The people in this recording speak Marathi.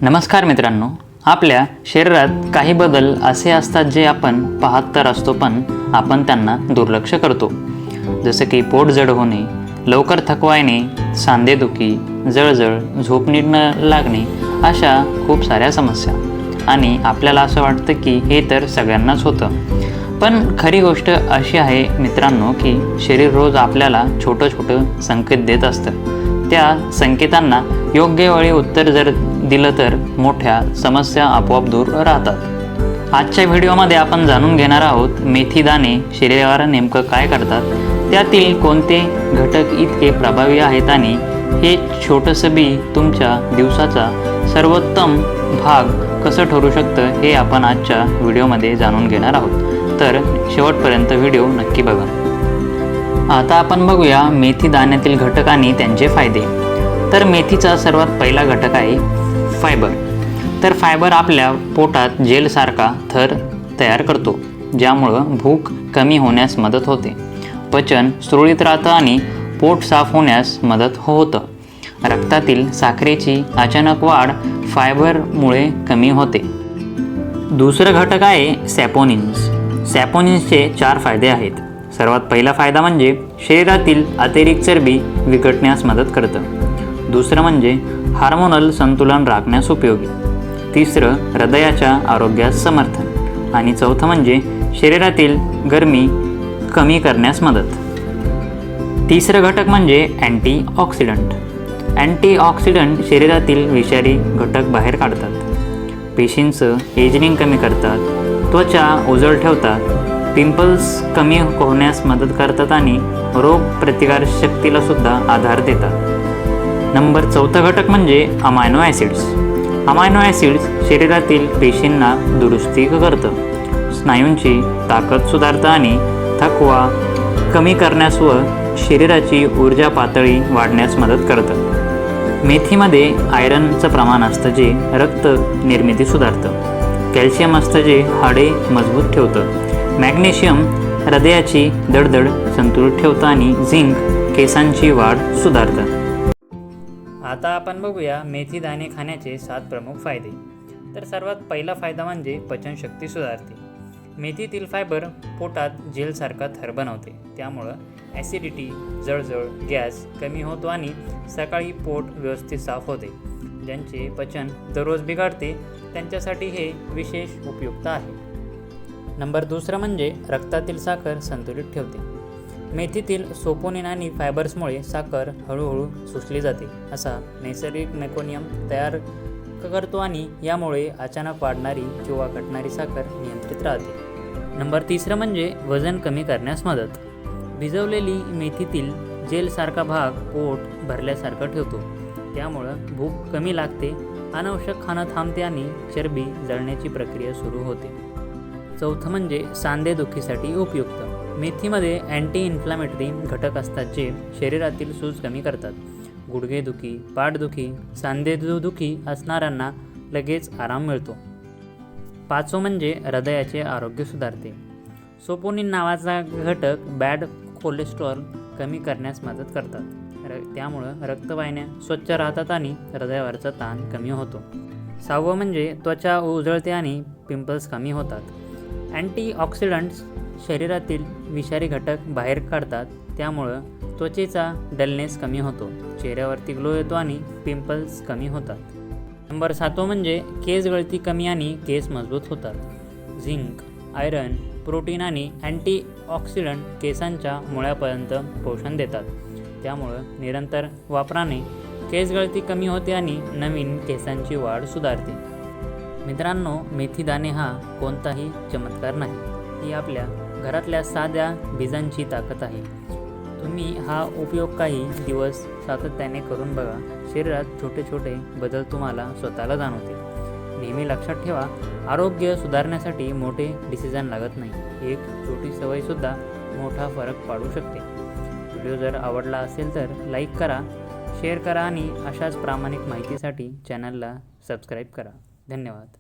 नमस्कार मित्रांनो, आपल्या शरीरात काही बदल असे असतात जे आपण पाहत तर असतो पण आपण त्यांना दुर्लक्ष करतो. जसं की पोट जड होणे, लवकर थकवा येणे, सांधेदुखी, जळजळ, झोप नीट न लागणे अशा खूप साऱ्या समस्या. आणि आपल्याला असं वाटतं की हे तर सगळ्यांनाच होतं. पण खरी गोष्ट अशी आहे मित्रांनो की शरीर रोज आपल्याला छोटं छोटं संकेत देत असतं. त्या संकेतांना योग्य वेळी उत्तर जर दिलं तर मोठ्या समस्या आपोआप दूर राहतात. आजच्या व्हिडिओमध्ये आपण जाणून घेणार आहोत मेथी दाणे शरीरावर नेमकं काय करतात, त्यातील कोणते घटक इतके प्रभावी आहेत आणि हे छोटंसं बी तुमच्या दिवसाचा सर्वोत्तम भाग कसं ठरू शकतं हे आपण आजच्या व्हिडिओमध्ये जाणून घेणार आहोत. तर शेवटपर्यंत व्हिडिओ नक्की बघा. आता आपण बघूया मेथी दाण्यातील घटक आणि त्यांचे फायदे. तर मेथीचा सर्वात पहिला घटक आहे फायबर. तर फायबर आपल्या पोटात जेलसारखा थर तयार करतो, ज्यामुळं भूक कमी होण्यास मदत होते, पचन सुरळीत राहतं आणि पोट साफ होण्यास मदत होतं. रक्तातील साखरेची अचानक वाढ फायबरमुळे कमी होते. दुसरं घटक आहे सॅपोनिन्स. सॅपोनिन्सचे 4 फायदे आहेत. सर्वात पहिला फायदा म्हणजे शरीरातील अतिरिक्त चरबी विघटण्यास मदत करतं. दुसरं म्हणजे हार्मोनल संतुलन राखण्यास उपयोगी. तिसरं हृदयाच्या आरोग्यास समर्थन. आणि चौथं म्हणजे शरीरातील गरमी कमी करण्यास मदत. तिसरं घटक म्हणजे अँटीऑक्सिडंट. अँटीऑक्सिडंट शरीरातील विषारी घटक बाहेर काढतात, पेशींचं एजिंग कमी करतात, त्वचा उजळ ठेवतात, पिंपल्स कमी होण्यास मदत करतात आणि रोग प्रतिकारशक्तीला सुद्धा आधार देतात. चौथा घटक म्हणजे अमायनो ॲसिड्स. अमायनो ॲसिड्स शरीरातील पेशींना दुरुस्ती करतं, स्नायूंची ताकद सुधारतं आणि थकवा कमी करण्यास व शरीराची ऊर्जा पातळी वाढण्यास मदत करतं. मेथीमध्ये आयरनचं प्रमाण असतं जे रक्त निर्मिती सुधारतं, कॅल्शियम असतं जे हाडे मजबूत ठेवतं, मॅग्नेशियम हृदयाची दडदड संतुलित ठेवतं आणि झिंक केसांची वाढ सुधारतं. आता आपण बघूया मेथी दाणे खाण्याचे 7 प्रमुख फायदे. तर सर्वात पहिला फायदा म्हणजे पचनशक्ती सुधारते. मेथीतील फायबर पोटात जेलसारखा थर बनवते, त्यामुळं ॲसिडिटी, जळजळ, गॅस कमी होतो आणि सकाळी पोट व्यवस्थित साफ होते. ज्यांचे पचन दररोज बिघडते त्यांच्यासाठी हे विशेष उपयुक्त आहे. दुसरं म्हणजे रक्तातील साखर संतुलित ठेवते. मेथीतील सोपोनिन आणि फायबर्समुळे साखर हळूहळू शोषली जाते, असा नैसर्गिक मेकॅनिझम तयार करतो आणि यामुळे अचानक वाढणारी किंवा घटणारी साखर नियंत्रित राहते. तिसरं म्हणजे वजन कमी करण्यास मदत. भिजवलेली मेथीतील जेलसारखा भाग पोट भरल्यासारखं ठेवतो, त्यामुळं भूक कमी लागते, अनावश्यक खाणं थांबते आणि चरबी जळण्याची प्रक्रिया सुरू होते. चौथं म्हणजे सांधेदुखीसाठी उपयुक्त. मेथीमध्ये अँटी इन्फ्लामेटरी घटक असतात जे शरीरातील सूज कमी करतात. गुडघेदुखी, पाठदुखी, सांधेदुखी असणाऱ्यांना लगेच आराम मिळतो. पाचवं म्हणजे हृदयाचे आरोग्य सुधारते. सोपोनिन नावाचा घटक बॅड कोलेस्ट्रॉल कमी करण्यास मदत करतात, त्यामुळं रक्तवाहिन्या स्वच्छ राहतात आणि हृदयावरचा ताण कमी होतो. 6वं म्हणजे त्वचा उजळते आणि पिंपल्स कमी होतात. अँटीऑक्सिडंट्स शरीरातील विषारी घटक बाहेर काढतात, त्यामुळं त्वचेचा डलनेस कमी होतो, चेहऱ्यावरती ग्लो येतो आणि पिंपल्स कमी होतात. 7वं म्हणजे केस गळती कमी आणि केस मजबूत होतात. झिंक, आयरन, प्रोटीन आणि अँटीऑक्सिडंट केसांच्या मुळापर्यंत पोषण देतात, त्यामुळं निरंतर वापराने केस गळती कमी होते आणि नवीन केसांची वाढ सुधारते. मित्रांनो, मेथी दाणे हा कोणताही चमत्कार नाही, ही आपल्या घरातल्या साध्या बीजांची ताकद आहे. तुम्ही हा उपयोग काही दिवस सातत्याने करून बघा. शरीरात छोटे छोटे बदल तुम्हाला स्वतःला जाणवतील. नेहमी लक्षात ठेवा, आरोग्य सुधारण्यासाठी मोठे डिसिजन लागत नाही, एक छोटी सवयसुद्धा मोठा फरक पाडू शकते. व्हिडिओ जर आवडला असेल तर लाईक करा, शेअर करा आणि अशाच प्रामाणिक माहितीसाठी चॅनलला सबस्क्राईब करा. धन्यवाद.